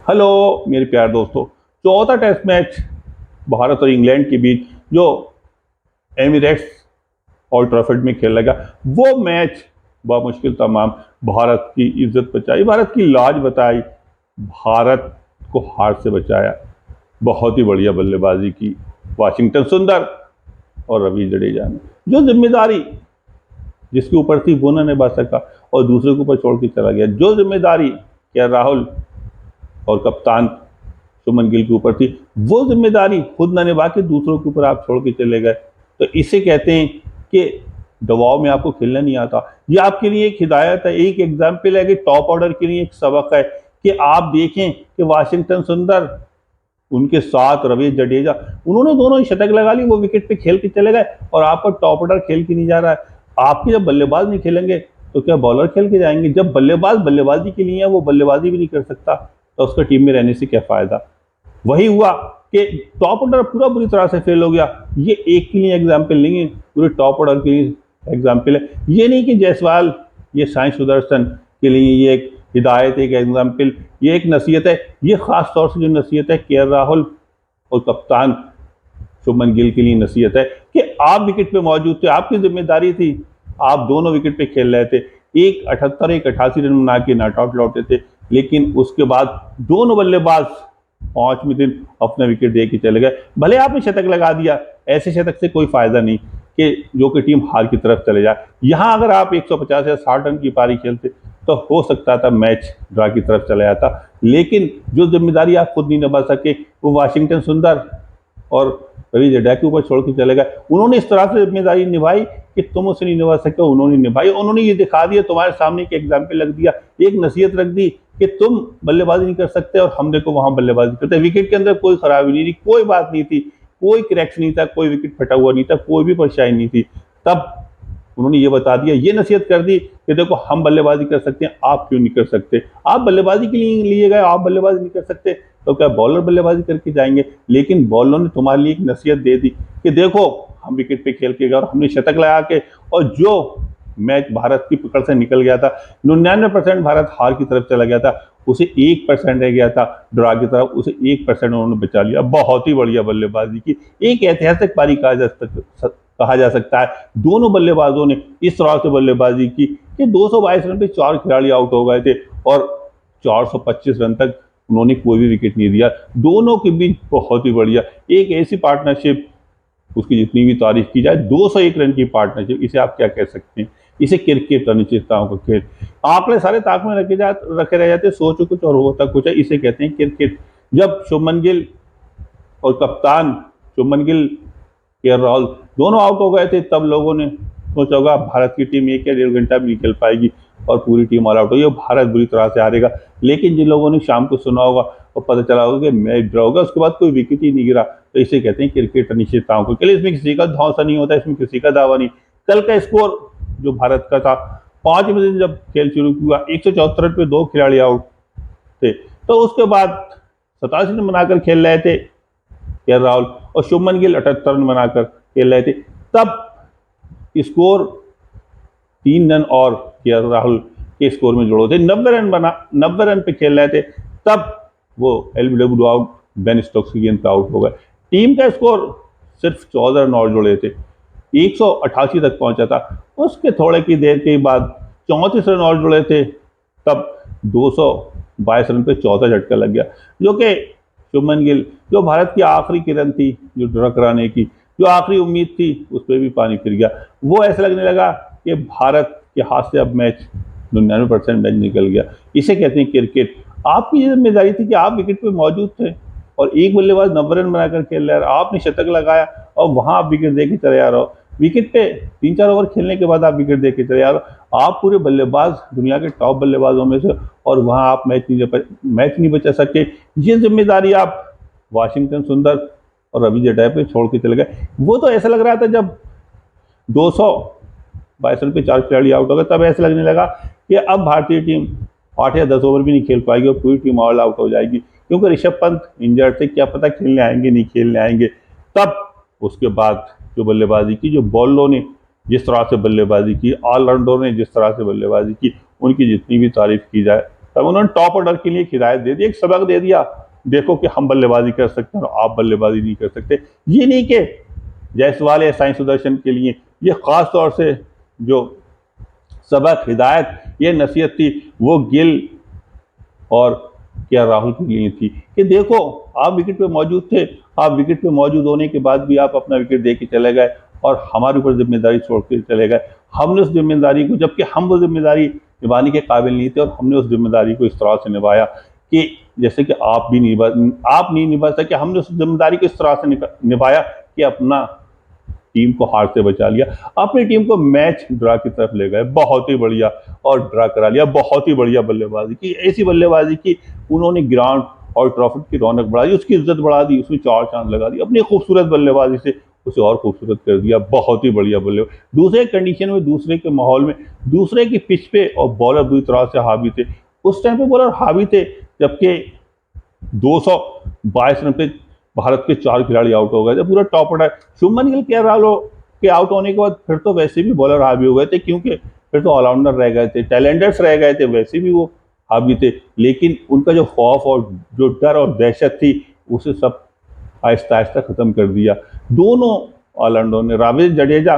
Hello मेरे प्यार दोस्तों। चौथा टेस्ट मैच भारत और इंग्लैंड के बीच जो एमिरेट्स ओल्ड ट्रैफर्ड में खेला गया, वो मैच बामुश्किल तमाम भारत की इज्जत बचाई, भारत की लाज बताई, भारत को हार से बचाया। बहुत ही बढ़िया बल्लेबाजी की वाशिंगटन सुंदर और रवि जडेजा ने। जो जिम्मेदारी जिसके ऊपर थी वो ना निभा सका और दूसरे के ऊपर छोड़ के चला गया। जो जिम्मेदारी क्या राहुल और कप्तान शुभमन गिल के ऊपर थी, वो जिम्मेदारी खुद न निभा के दूसरों के ऊपर आप छोड़ के चले गए। तो इसे कहते हैं कि दबाव में आपको खेलना नहीं आता। ये आपके लिए एक हिदायत है, एक एग्जाम्पल है कि टॉप ऑर्डर के लिए एक सबक है कि आप देखें कि वाशिंगटन सुंदर, उनके साथ रवि जडेजा, उन्होंने दोनों ही शतक लगा ली, वो विकेट पे खेल के चले गए और आपका टॉप ऑर्डर खेल के नहीं जा रहा है। आपके जब बल्लेबाज नहीं खेलेंगे तो क्या बॉलर खेल के जाएंगे? जब बल्लेबाज बल्लेबाजी के लिए है, वो बल्लेबाजी भी नहीं कर सकता तो उसका टीम में रहने से क्या फायदा। वही हुआ कि टॉप ऑर्डर पूरा बुरी तरह से फेल हो गया। ये एक के लिए एग्जाम्पल नहीं है, पूरे टॉप ऑर्डर के लिए एग्जाम्पल है। ये नहीं कि जायसवाल, ये साई सुदर्शन के लिए ये एक हिदायत, एक एग्जाम्पल, ये एक नसीहत है। ये खास तौर से जो नसीहत है के राहुल और कप्तान शुभमन गिल के लिए नसीहत है कि आप विकेट पे मौजूद थे, आपकी जिम्मेदारी थी, आप दोनों विकेट पे खेल रहे थे। एक 78 एक 88 रन बना के नॉट आउट लौटे थे, लेकिन उसके बाद दोनों बल्लेबाज 5वें दिन अपना विकेट दे के चले गए। भले आपने शतक लगा दिया, ऐसे शतक से कोई फायदा नहीं कि जो कि टीम हार की तरफ चले जाए। यहां अगर आप 150 या 60 रन की पारी खेलते तो हो सकता था मैच ड्रा की तरफ चला जाता, लेकिन जो जिम्मेदारी आप खुद नहीं निभा सके, वो वाशिंगटन सुंदर और रवि जडेजा के ऊपर छोड़ के चले गए। उन्होंने इस तरह से जिम्मेदारी निभाई कि तुम उसे नहीं निभा सके, उन्होंने निभाई। उन्होंने ये दिखा दिया, तुम्हारे सामने एक एग्जाम्पल रख दिया, एक नसीहत रख दी कि तुम बल्लेबाजी नहीं कर सकते और हम देखो वहां बल्लेबाजी करते। विकेट के अंदर कोई खराबी नहीं थी, कोई बात नहीं थी, कोई क्रैक्स नहीं था, कोई विकेट फटा हुआ नहीं था, कोई भी परेशानी नहीं थी। तब उन्होंने ये बता दिया, ये नसीहत कर दी कि देखो हम बल्लेबाजी कर सकते हैं, आप क्यों नहीं कर सकते? आप बल्लेबाजी के लिए लिए गए, आप बल्लेबाजी नहीं कर सकते तो क्या बॉलर बल्लेबाजी करके जाएंगे? लेकिन बॉलर ने तुम्हारे लिए एक नसीहत दे दी कि देखो हम विकेट पे खेल के गए और हमने शतक लगा के, और जो मैच भारत की पकड़ से निकल गया था, 99% भारत हार की तरफ चला गया था, उसे 1% रह गया था ड्रा की तरफ, उसे 1% उन्होंने बचा लिया। बहुत ही बढ़िया बल्लेबाजी की, एक ऐतिहासिक पारी कहा जा सकता है। दोनों बल्लेबाजों ने इस तरह से बल्लेबाजी की कि 222 रन पे 4 खिलाड़ी आउट हो गए थे और 425 रन तक उन्होंने कोई भी विकेट नहीं दिया। दोनों के बीच बहुत ही बढ़िया एक ऐसी पार्टनरशिप, उसकी जितनी भी तारीफ की जाए, 201 रन की पार्टनरशिप, इसे आप क्या कह सकते हैं? इसे क्रिकेट, अनिश्चितताओं का खेल। आंकड़े सारे ताक में रखे रह जाते, सोचो कुछ और होता कुछ है, इसे कहते हैं क्रिकेट। जब शुभमन गिल और कप्तान शुभमन गिल, के राहुल दोनों आउट हो गए थे, तब लोगों ने सोचा होगा भारत की टीम 1 या 1.5 घंटा भी निकल पाएगी और पूरी टीम ऑल आउट होगी, भारत बुरी तरह से हारेगा। लेकिन जिन लोगों ने शाम को सुना होगा और पता चला होगा कि मैच ड्रा होगा, उसके बाद कोई विकेट ही नहीं गिरा, तो इसे कहते हैं क्रिकेट, अनिश्चितताओं को खेल। इसमें किसी का धौंसा नहीं होता, इसमें किसी का दावा नहीं। कल का स्कोर जो भारत का था, 5वें दिन जब खेल शुरू हुआ, 174 रन पे 2 खिलाड़ी आउट थे, तो उसके बाद 87 रन बनाकर खेल रहे थे के राहुल और शुभमन गिल 78 रन बनाकर खेल रहे थे। तब स्कोर 3 रन और के राहुल के स्कोर में जोड़ो थे, 90 रन पे खेल रहे थे, तब वो एलबीडब्ल्यू आउट, बेन स्टोक्स की गेंद पे आउट हो गए। टीम का स्कोर सिर्फ 14 रन और जोड़े थे, 188 तक पहुंचा था। उसके थोड़े की देर के बाद 34 रन और जुड़े थे, तब 222 रन पे चौथा झटका लग गया, जो कि शुभमन गिल, जो भारत की आखिरी किरण थी, जो ड्रा कराने की जो आखिरी उम्मीद थी, उस पर भी पानी फिर गया। वो ऐसा लगने लगा कि भारत के हाथ से अब मैच 99% मैच निकल गया। इसे कहते हैं क्रिकेट। आपकी जिम्मेदारी थी कि आप विकेट पे मौजूद थे और एक बल्लेबाज 90 रन बनाकर खेल रहा है, आपने शतक लगाया और वहां आप विकेट दे के चले आ रहे हो। विकेट पे 3-4 ओवर खेलने के बाद आप विकेट दे के चले आ रहे हो। आप पूरे बल्लेबाज, दुनिया के टॉप बल्लेबाजों में से, और वहां आप मैच नहीं बचा सके। ये जिम्मेदारी आप वाशिंगटन सुंदर और रवि जडेजा पे छोड़ के चले गए। वो तो ऐसा लग रहा था जब 222 रन पे 4 खिलाड़ी आउट हो गए, तब ऐसा लगने लगा कि अब भारतीय टीम 8 या 10 ओवर भी नहीं खेल पाएगी और पूरी टीम ऑल आउट हो जाएगी, क्योंकि ऋषभ पंत इंजर्ड थे, क्या पता खेलने आएंगे नहीं खेलने आएंगे। तब उसके बाद जो बल्लेबाजी की, जो बॉलरों ने जिस तरह से बल्लेबाजी की, ऑलराउंडरों ने जिस तरह से बल्लेबाजी की, उनकी जितनी भी तारीफ की जाए तब उन्होंने टॉप ऑर्डर के लिए एक हिदायत दे दी, एक सबक दे दिया, देखो कि हम बल्लेबाजी कर सकते हैं और आप बल्लेबाजी नहीं कर सकते। ये नहीं कि जायसवाल या साई सुदर्शन के लिए, ये खास तौर से जो सबक, हिदायत, ये नसीहत थी, वो गिल और क्या राहुल के लिए थी कि देखो आप विकेट पे मौजूद थे, आप विकेट पे मौजूद होने के बाद भी आप अपना विकेट दे के चले गए और हमारे ऊपर जिम्मेदारी छोड़ के चले गए। हमने उस जिम्मेदारी को, जबकि हम वो जिम्मेदारी निभाने के काबिल नहीं थे, और हमने उस जिम्मेदारी को इस तरह से निभाया कि जैसे कि आप नहीं निभा सके, हमने उस जिम्मेदारी को इस तरह से निभाया कि अपना टीम को हार से बचा लिया, अपनी टीम को मैच ड्रा की तरफ ले गए, बहुत ही बढ़िया, और ड्रा करा लिया। बहुत ही बढ़िया बल्लेबाजी की, ऐसी बल्लेबाजी की उन्होंने ग्राउंड और ट्रॉफी की रौनक बढ़ा दी, उसकी इज्जत बढ़ा दी, उसमें चार चांद लगा दी, अपनी खूबसूरत बल्लेबाजी से उसे और खूबसूरत कर दिया। बहुत ही बढ़िया बल्लेबाज, दूसरे कंडीशन में, दूसरे के माहौल में, दूसरे की पिच पे, और बॉलर बुरी तरह से हावी थे। उस टाइम पे बॉलर हावी थे जबकि 222 रन पे भारत के 4 खिलाड़ी आउट हो गए थे, पूरा टॉप ऑर्डर। शुभमन गिल, के राहुल के आउट होने के बाद फिर तो वैसे भी बॉलर हावी हो गए थे, क्योंकि फिर तो ऑलराउंडर रह गए थे, टैलेंटर्स रह गए थे, वैसे भी वो हावी थे। लेकिन उनका जो खौफ और जो डर और दहशत थी, उसे सब आहिस्ता आहिस्ता खत्म कर दिया। दोनों ऑलराउंडर ने, रवींद्र जडेजा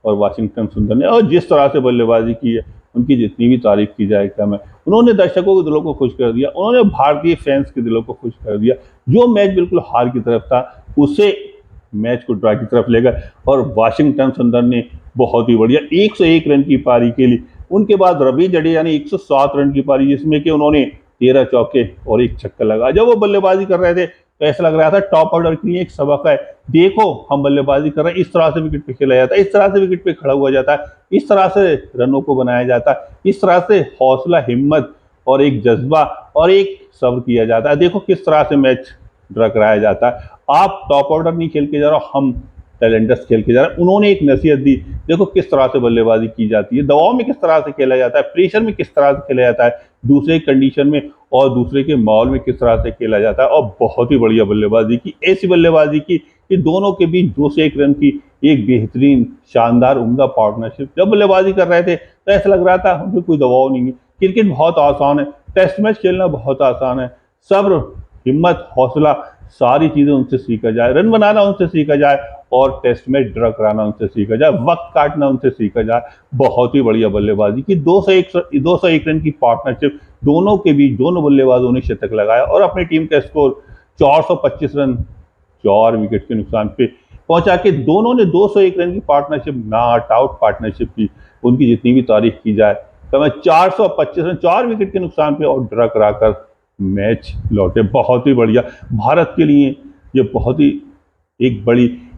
और वाशिंगटन सुंदर ने, और जिस तरह से बल्लेबाजी की है, उनकी जितनी भी तारीफ की जाए कम है। उन्होंने दर्शकों के दिलों को खुश कर दिया, उन्होंने भारतीय फैंस के दिलों को खुश कर दिया। जो मैच बिल्कुल हार की तरफ था, उसे मैच को ड्रा की तरफ ले गए, और वाशिंगटन सुंदर ने बहुत ही बढ़िया 101 रन की पारी के लिए, उनके बाद रवींद्र जडेजा ने 107 रन की पारी, जिसमें कि उन्होंने 13 चौके और एक छक्का लगा। जब वो बल्लेबाजी कर रहे थे तो ऐसा लग रहा था टॉप ऑर्डर के लिए एक सबक है, देखो हम बल्लेबाजी कर रहे हैं, इस तरह से विकेट पे खेला जाता है, इस तरह से विकेट पे खड़ा हुआ जाता है, इस तरह से रनों को बनाया जाता है, इस तरह से हौसला, हिम्मत और एक जज्बा और एक सब्र किया जाता है। देखो किस तरह से मैच ड्रा कराया जाता है। आप टॉप ऑर्डर नहीं खेल के जा रहे हो, हम टैलेंटर्स खेल के जा रहे हैं। उन्होंने एक नसीहत दी, देखो किस तरह से बल्लेबाजी की जाती है, दबाव में किस तरह से खेला जाता है, प्रेशर में किस तरह से खेला जाता है, दूसरे कंडीशन में और दूसरे के माहौल में किस तरह से खेला जाता है। और बहुत ही बढ़िया बल्लेबाजी की, ऐसी बल्लेबाजी की कि दोनों के बीच 201 रन की एक बेहतरीन, शानदार, उम्दा पार्टनरशिप। जब बल्लेबाजी कर रहे थे तो ऐसा लग रहा था हमें कोई दबाव नहीं है, क्रिकेट बहुत आसान है, टेस्ट मैच खेलना बहुत आसान है, सब्र, हिम्मत, हौसला, सारी चीजें उनसे सीखा जाए, रन बनाना उनसे सीखा जाए, और टेस्ट मैच ड्रा कराना उनसे सीखा जाए, वक्त काटना उनसे सीखा जाए। बहुत ही बढ़िया बल्लेबाजी की, 201 रन की पार्टनरशिप, दोनों के बीच दोनों बल्लेबाजों ने शतक लगाया, और अपनी टीम का स्कोर 425 रन 4 विकेट के नुकसान पे पहुंचा के दोनों ने 201 रन की पार्टनरशिप, नॉट आउट पार्टनरशिप की, उनकी जितनी भी तारीफ की जाए तो मैं 425 रन 4 विकेट के नुकसान पे और ड्रा कराकर मैच लौटे। बहुत ही बढ़िया, भारत के लिए ये बहुत ही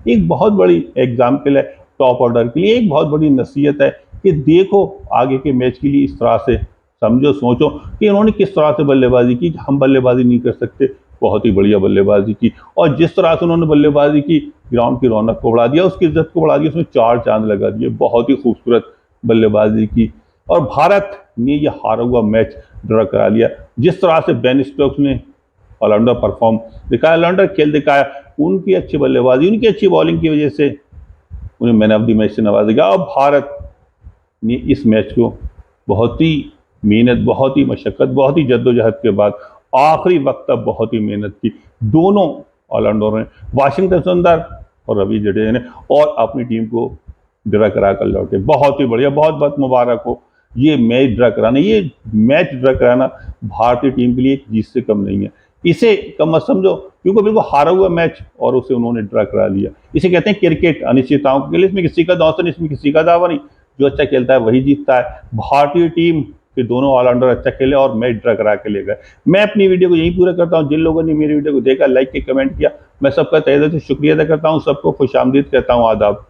एक बहुत बड़ी एग्जाम्पल है, टॉप ऑर्डर के लिए एक बहुत बड़ी नसीहत है कि देखो आगे के मैच के लिए इस तरह से समझो, सोचो कि उन्होंने किस तरह से बल्लेबाजी की, हम बल्लेबाजी नहीं कर सकते। बहुत ही बढ़िया बल्लेबाजी की, और जिस तरह से उन्होंने बल्लेबाजी की, ग्राउंड की रौनक को बढ़ा दिया, उसकी इज्जत को बढ़ा दिया, उसमें 4 चांद लगा दिए। बहुत ही खूबसूरत बल्लेबाजी की, और भारत ने यह हारा हुआ मैच ड्रा करा लिया। जिस तरह से बेन स्टोक्स ने ऑलराउंडर परफॉर्म दिखाया, ऑलराउंडर खेल दिखाया, उनकी अच्छी बल्लेबाजी, उनकी अच्छी बॉलिंग की वजह से उन्हें मैन ऑफ द मैच से नवाजा गया। और भारत ने इस मैच को बहुत ही मेहनत, बहुत ही मशक्कत, बहुत ही जद्दोजहद के बाद आखिरी वक्त तक बहुत ही मेहनत की दोनों ऑलराउंडरों ने, वाशिंगटन सुंदर और रवि जडेजा ने, और अपनी टीम को ड्रा करा कर लौटे। बहुत ही बढ़िया, बहुत बहुत मुबारक हो। ये मैच ड्रा कराना भारतीय टीम के लिए एक जीत से कम नहीं है, इसे कम मत समझो, क्योंकि बिल्कुल हारा हुआ मैच और उसे उन्होंने ड्रा करा लिया। इसे कहते हैं क्रिकेट, अनिश्चितताओं के लिए, इसमें किसी का दौसन, इसमें किसी का दावा नहीं, जो अच्छा खेलता है वही जीतता है। भारतीय टीम के दोनों ऑलराउंडर अच्छा खेले और मैच ड्रा करा के ले गए। मैं अपनी वीडियो को यहीं पूरा करता हूं। जिन लोगों ने मेरी वीडियो को देखा, लाइक किया, कमेंट किया, मैं सबका तहे दिल से शुक्रिया अदा करता हूं, सबको खुशामदीद कहता हूं, आदाब।